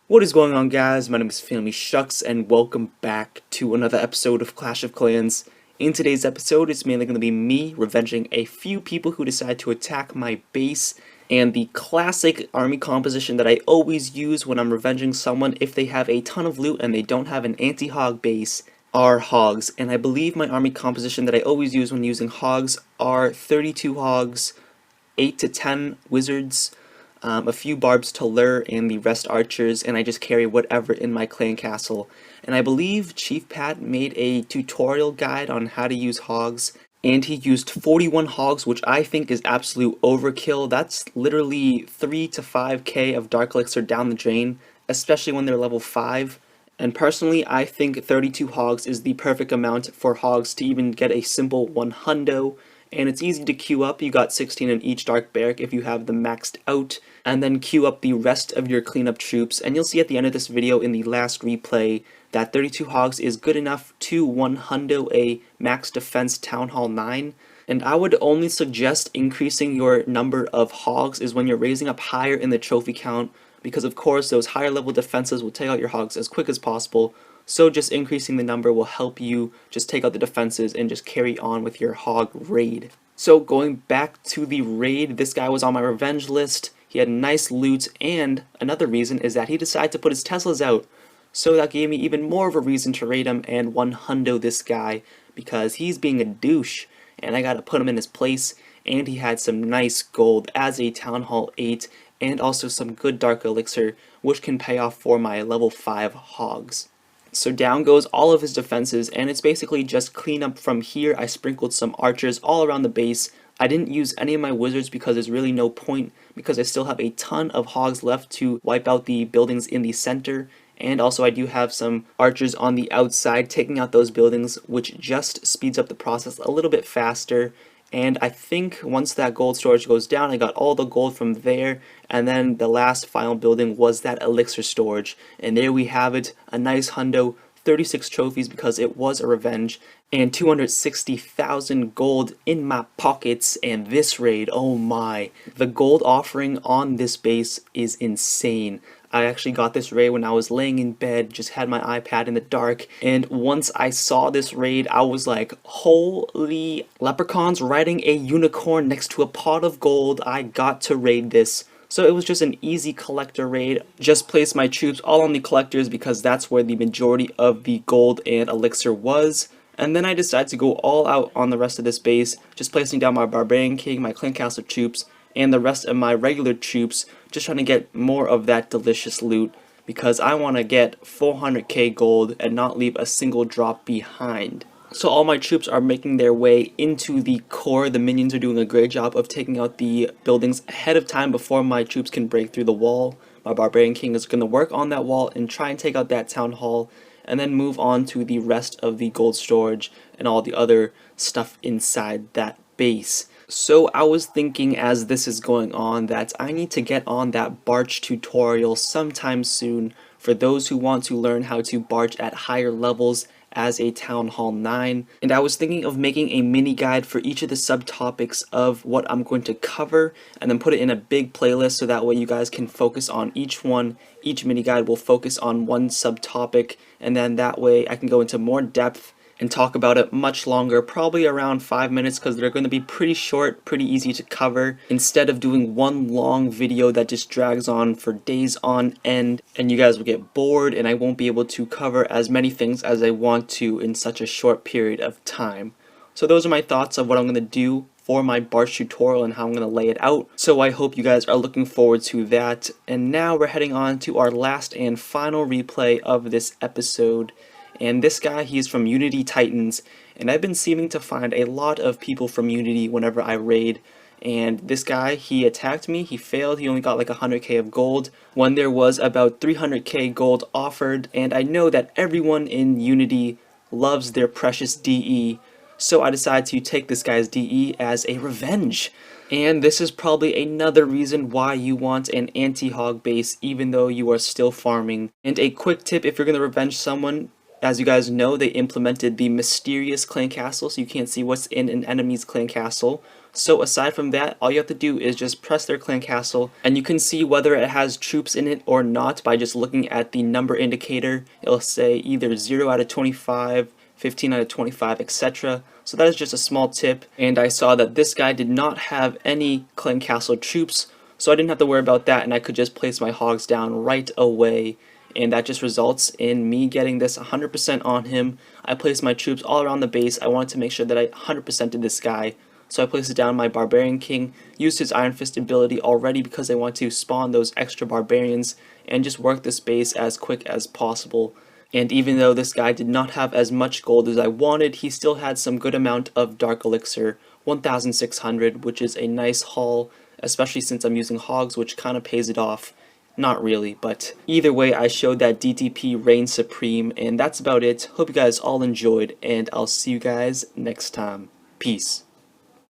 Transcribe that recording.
What is going on, guys? My name is Phamily Shucks and welcome back to another episode of Clash of Clans. In today's episode, it's mainly going to be me revenging a few people who decide to attack my base, and the classic army composition that I always use when I'm revenging someone if they have a ton of loot and they don't have an anti-hog base are hogs. And I believe my army composition that I always use when using hogs are 32 hogs, 8 to 10 wizards, a few barbs to lure, and the rest archers, and I just carry whatever in my clan castle. And I believe Chief Pat made a tutorial guide on how to use hogs, and he used 41 hogs, which I think is absolute overkill. That's literally 3 to 5k of Dark Elixir down the drain, especially when they're level 5. And personally, I think 32 hogs is the perfect amount for hogs to even get a simple 1 hundo. And it's easy to queue up. You got 16 in each dark barrack if you have them maxed out, and then queue up the rest of your cleanup troops. And you'll see at the end of this video in the last replay that 32 hogs is good enough to 1 hundo a max defense Town Hall 9. And I would only suggest increasing your number of hogs is when you're raising up higher in the trophy count, because of course those higher level defenses will take out your hogs as quick as possible. So just increasing the number will help you just take out the defenses and just carry on with your hog raid. So going back to the raid, this guy was on my revenge list. He had nice loot, and another reason is that he decided to put his Teslas out. So that gave me even more of a reason to raid him and 1 hundo this guy, because he's being a douche and I gotta put him in his place. And he had some nice gold as a Town Hall 8 and also some good Dark Elixir, which can pay off for my level 5 hogs. So down goes all of his defenses, and it's basically just clean up from here. I sprinkled some archers all around the base. I didn't use any of my wizards because there's really no point, because I still have a ton of hogs left to wipe out the buildings in the center. And also I do have some archers on the outside taking out those buildings, which just speeds up the process a little bit faster. And I think once that gold storage goes down, I got all the gold from there, and then the last final building was that elixir storage. And there we have it, a nice hundo, 36 trophies because it was a revenge, and 260,000 gold in my pockets. And this raid, oh my, the gold offering on this base is insane. I actually got this raid when I was laying in bed, just had my iPad in the dark, and once I saw this raid, I was like, holy leprechauns riding a unicorn next to a pot of gold, I got to raid this. So it was just an easy collector raid. Just placed my troops all on the collectors because that's where the majority of the gold and elixir was. And then I decided to go all out on the rest of this base, just placing down my Barbarian King, my Clan Castle troops, and the rest of my regular troops, just trying to get more of that delicious loot, because I want to get 400k gold and not leave a single drop behind. So all my troops are making their way into the core. The minions are doing a great job of taking out the buildings ahead of time before my troops can break through the wall. My Barbarian King is going to work on that wall and try and take out that town hall, and then move on to the rest of the gold storage and all the other stuff inside that base. So I was thinking as this is going on that I need to get on that barch tutorial sometime soon for those who want to learn how to barch at higher levels as a Town Hall 9. And I was thinking of making a mini guide for each of the subtopics of what I'm going to cover, and then put it in a big playlist so that way you guys can focus on each one. Each mini guide will focus on one subtopic, and then that way I can go into more depth and talk about it much longer, probably around 5 minutes, because they're going to be pretty short, pretty easy to cover, instead of doing one long video that just drags on for days on end, and you guys will get bored and I won't be able to cover as many things as I want to in such a short period of time. So those are my thoughts of what I'm going to do for my barch tutorial and how I'm going to lay it out. So I hope you guys are looking forward to that. And now we're heading on to our last and final replay of this episode. And this guy, he's from Unity Titans, and I've been seeming to find a lot of people from Unity whenever I raid. And this guy, he attacked me, he failed, he only got like 100k of gold when there was about 300k gold offered, and I know that everyone in Unity loves their precious DE, so I decided to take this guy's DE as a revenge. And this is probably another reason why you want an anti-hog base even though you are still farming. And a quick tip if you're going to revenge someone, as you guys know, they implemented the mysterious clan castle, so you can't see what's in an enemy's clan castle. So aside from that, all you have to do is just press their clan castle, and you can see whether it has troops in it or not by just looking at the number indicator. It'll say either 0 out of 25, 15 out of 25, etc. So that is just a small tip, and I saw that this guy did not have any clan castle troops, so I didn't have to worry about that, and I could just place my hogs down right away. And that just results in me getting this 100% on him. I placed my troops all around the base. I wanted to make sure that I 100%ed this guy. So I placed down my Barbarian King, used his Iron Fist ability already because I want to spawn those extra Barbarians and just work this base as quick as possible. And even though this guy did not have as much gold as I wanted, he still had some good amount of Dark Elixir, 1,600, which is a nice haul, especially since I'm using hogs, which kind of pays it off. Not really, but either way, I showed that DTP reigns supreme, and that's about it. Hope you guys all enjoyed, and I'll see you guys next time. Peace.